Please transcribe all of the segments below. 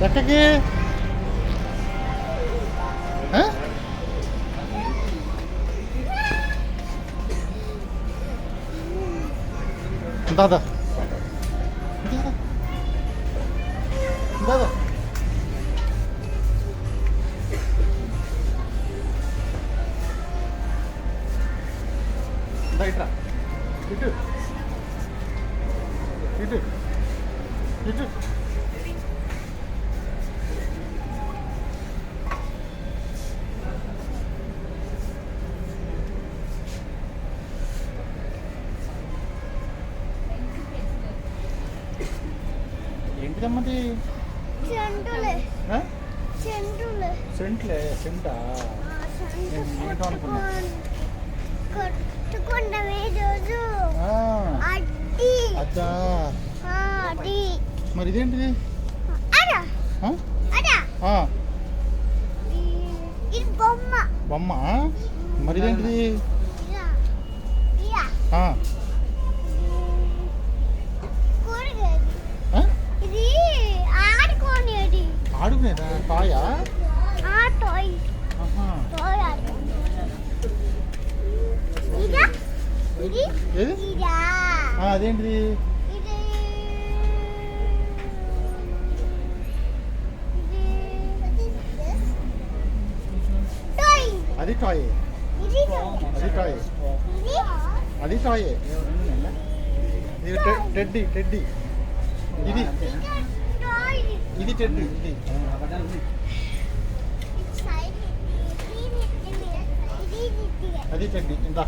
ఎక్కడికి? దాదా దాదా ఇట్రా ఇటు ఇటు ఇటు ఏంటిదమ్మది? సెంట్లే సెంటా? ఏంటో అనుకున్నా. అచ్చా మరి ఇదేంటిది? బొమ్మ మరి ఇదేంటిది? ఆడుకునేదా? టాయా? అదేంటిది? అది టాయ్, అది టాయ్, అది టాయ్. ఇది టెడ్డీ, టెడ్డీ. ఇది ఇది టెడ్డీ, ఇది అది టెడ్డీ. ఇందా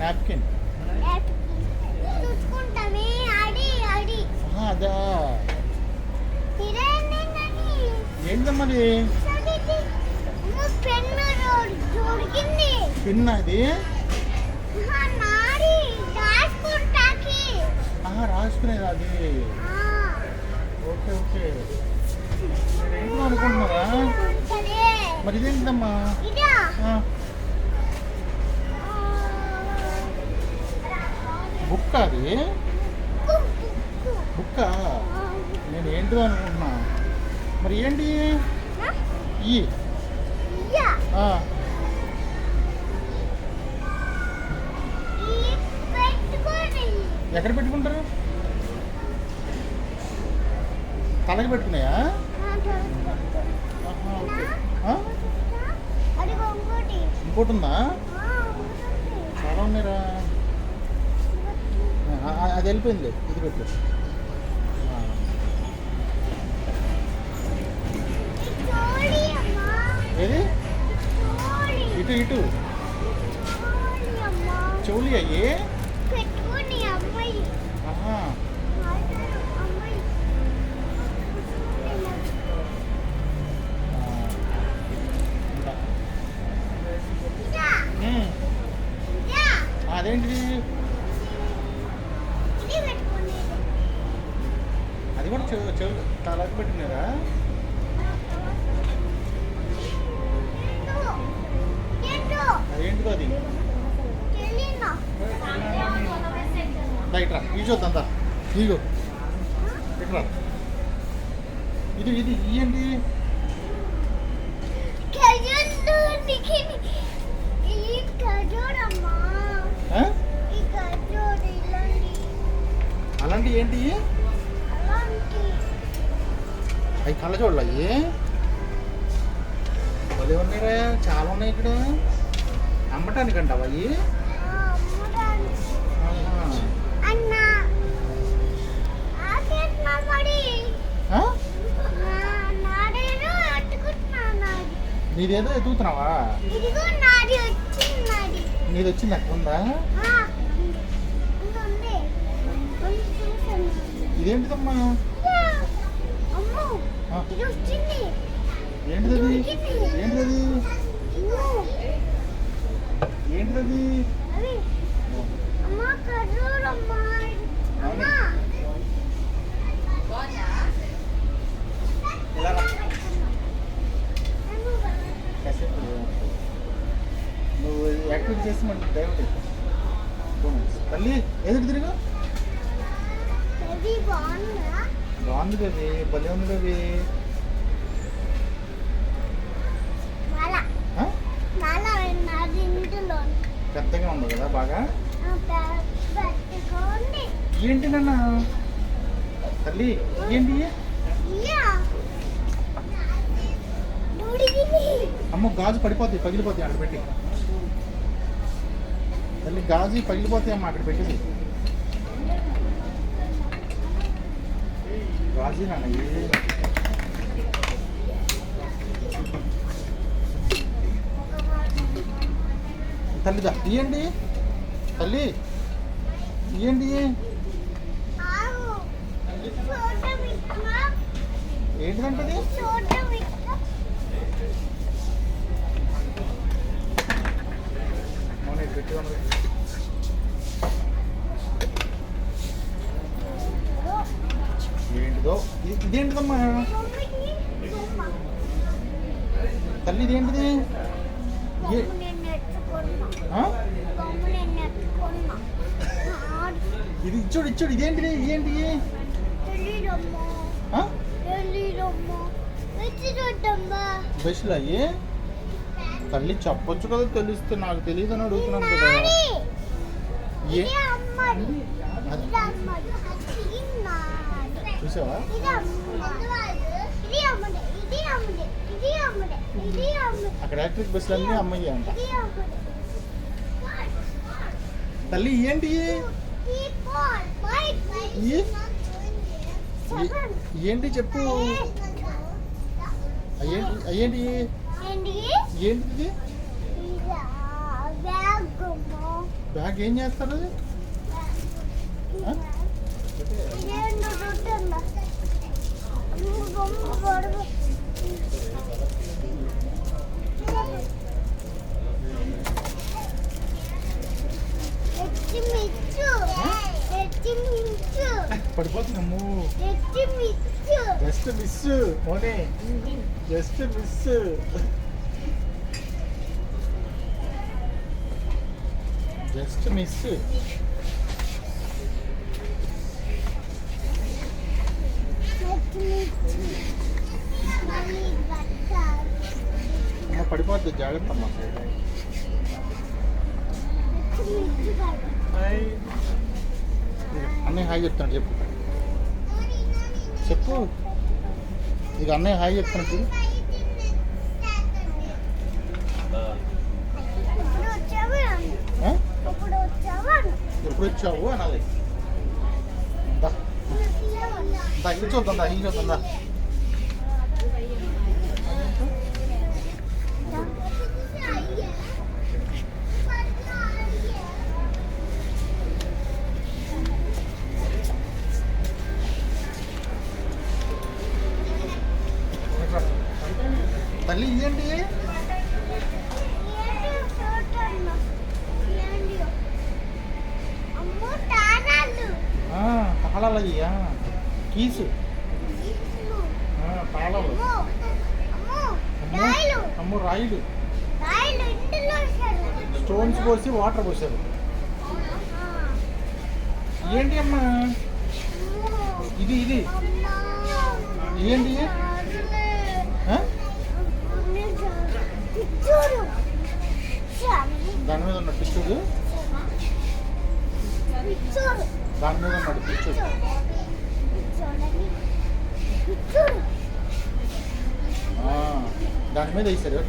నాప్కిన్. అదా ఏంటమ్మది? పిన్ అది రాసుకునేది అది. Okay okay. ఏంటో అనుకుంటున్నారా? మరి ఇదేంటమ్మా? బుక్ అది? బుక్క? నేను ఏంటో అనుకుంటున్నా. మరి ఏంటి? ఎక్కడ పెట్టుకుంటారు? తలకి పెట్టుకున్నాయా? ఇంకోటి ఉందా? చాలా ఉన్నారా? అది వెళ్ళిపోయింది. ఇది పెట్టు. ఏది? ఇటు ఇటు చెవులు అయ్యి. అదేంటిది? అది కూడా చెవులు తలకి పెట్టినారా? అదేంటిదో అది? ఇట్రా ఇది చూద్దా. ఇగో ఇట్రా. ఇది ఇది ఇయ్యండి. అలాంటి ఏంటి? అవి కళ్ళజోళ్ళు అయ్యి భలే ఉన్నాయిరా. చాలా ఉన్నాయి ఇక్కడ. అమ్మటానికి అంటావా అవి? నీదేదో ఎదుగుతున్నావా? నీది వచ్చింది అక్కడ ఉందా? ఇదేంటిదమ్మా? ఏంటిది? ఏంటిది? ఏంటిది? నువ్వు యాక్టివిటీ చేసి మన డ్రైవర్ తల్లి ఎదురు తిరుగు. ఇది బాగుందా? బాగుంది బేబీ, భలే ఉంది బేబీ. మళ్ళా ఆ? మళ్ళా నాది ఇంటిలో పెద్దగా ఉంది కదా బాగా. పెట్టుకోండి. ఏంటి నాన్న తల్లి, ఏంటి? ఇయ్యా. నుడిది. అమ్మ గాజు పడిపోతాయి, పగిలిపోతాయి అక్కడ పెట్టి. తల్లి గాజు పగిలిపోతాయి అమ్మ అక్కడ పెట్టేసి. గాజు నాన్న ఇది. తల్లిదా ఇయ్యండి తల్లి, ఇయ్యండి. ఆవు. చోట విక్రమ. ఏంటిదంటది? చోట విక్రమ. అవును పెట్టి ఉన్నది. ఏంటిదో ఇదేంటిదమ్మా మమ్మీకి బొమ్మ. తల్లి, ఇదేంటిది? ఏ బొమ్మ నేను ఎత్తుకున్నా. ఆ? బొమ్మ నేను ఎత్తుకున్నా. ఇది ఇచ్చాడు ఇచ్చాడు, ఇదేంటిది? ఏంటి? తెలీదమ్మా. ఆ? తెలీదమ్మా. తెచ్చిదమ్మా. బెస్ట్లు అయ్యి తల్లి చెప్పొచ్చు కదా, తెలిస్తే. నాకు తెలియదు అని అడుగుతున్నాను కదా. ఏ ఇది అమ్మది. అది ఇది అమ్మది. ఇది నాది. చూసావా? ఇది అమ్మది. ఇది అమ్మది. ఇది అమ్మది. ఇది అమ్మది. ఇది అమ్మది. అక్కడ ఎలక్ట్రిక్ బస్సులు అన్నీ అమ్మాయి అంట. ఇది అమ్మది. తల్లి ఏంటి? ఈ బాల్ బైక్ ఈ? ఏంటి చెప్పు. అయ్యేంటి? ఏంటి? ఏంటిది? ఇదా బ్యాగ్ అమ్మా. బ్యాగ్ ఏం చేస్తారు అది? ఆ? ఇదేంటో చూడండి. బొమ్మ పొడుగు. ఎత్తిమిచ్చు. ఎత్తిమిచ్చు. పడిపోతున్నాము. ఎత్తిమిచ్చు. జస్ట్ మిస్ మోనే, జస్ట్ మిస్. Just miss. ఎత్తిమిచ్చు. మళ్ళీ బట్ట. అమ్మ పడిపోద్ది, జాగ్రత్త అమ్మ. ఎత్తిమిచ్చు కాదు. అన్నయ్య హాయ్ చెప్తాను, చెప్పు చెప్పు. ఇక అన్నయ్య హాయ్ చెప్తాను చూడు. ఇప్పుడు వచ్చావా? ఆ? ఇప్పుడు వచ్చావా? ఎప్పుడు వచ్చావు అనాలి. దా దా, ఇది చూద్దాం, దా ఇది చూద్దాం, దా. తల్లి ఇదేంటి? తాళాలు అయ్యా, కీసు. తాళాలు. అమ్మో రాయిలు. స్టోన్స్ పోసి వాటర్ పోసారు. ఏంటి అమ్మా ఇది? ఇది ఏంటి? ఆ? దాని మీద ఉన్న పిచ్చుడు, దాని మీద ఉన్నాడు పిచ్చుడు. దాని మీద వేసారు.